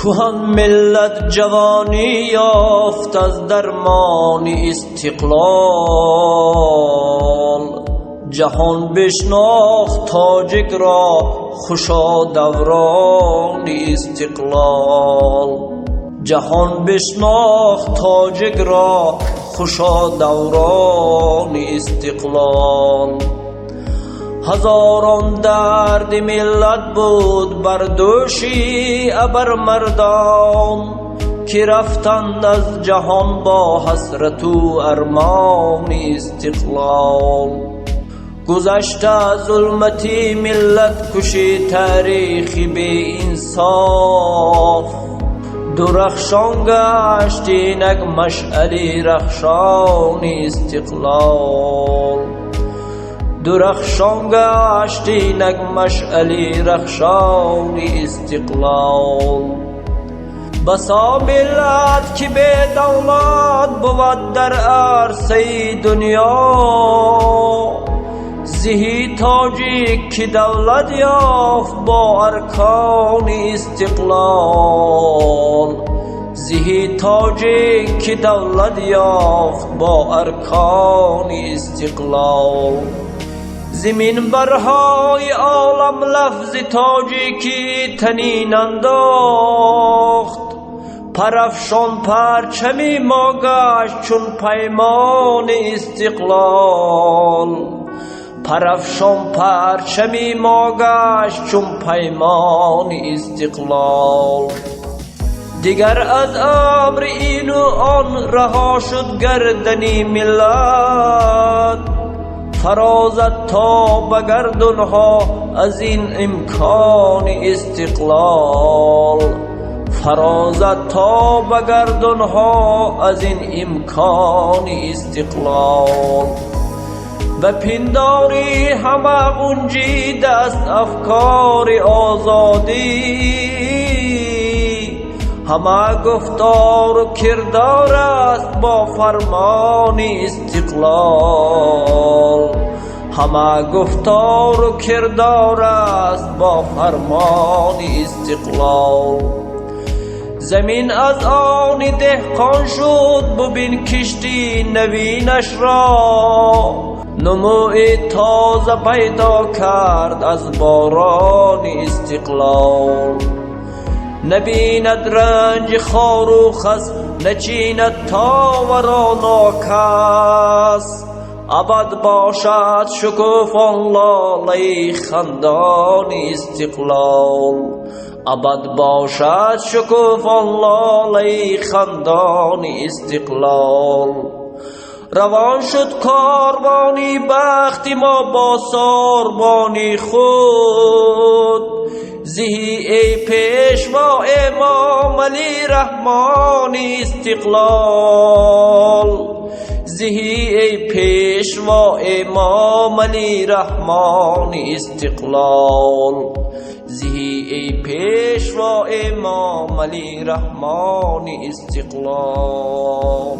کهن ملت جوانی یافت از درمان استقلال، جهان بشناخت تاجک را خوشا دوران استقلال. جهان بشناخت تاجک را خوشا دوران استقلال. هزاران درد ملت بود بر دوشی ابر مردان، که رفتند از جهان با حسرت و ارمان استقلال. گذشته ظلمتی ملت کشی تاریخی بی انصاف، درخشان گشت اینک مشعلی رخشان استقلال. درخشان گشت اینک مشعلی رخشان استقلال. بسا ملت که به دولت بود در عرصه دنیا، زهی تاجیک که دولت یافت با ارکان استقلال. زهی تاجیک که دولت یافت با ارکان استقلال. زمین برهای عالم لفظ تاجیکی تنین انداخت، پرافشان پرچمی ما گشت چون پیمان استقلال. پرافشان پرچمی ما گشت چون پیمان استقلال. دیگر از امر این و آن رها شد گردنی ملت، فرازد تا به گردنها از این امکان استقلال. فرازد تا به گردنها از این امکان استقلال. به پنداری همه گنجیده است افکار آزادی، همه گفتار و کردار است با فرمان استقلال. همه گفتار و کردار است با فرمان استقلال. زمین از آن دهقان شد ببین کشتی نوینش را، نمو تازه پیدا کرد از باران استقلال. نبیند رنج خار و خس، نچیند تاور و ناکس. ابد باشد شکوفان لاله خندان استقلال. ابد باشد شکوفان لاله خندان استقلال. روان شد کاروانی بختی ما با ساربانی خود، زهی ای پیشوا امام علی رحمان استقلال. زهی ای پیشوا امام علی رحمان استقلال. زهی ای پیشوا امام علی رحمان استقلال.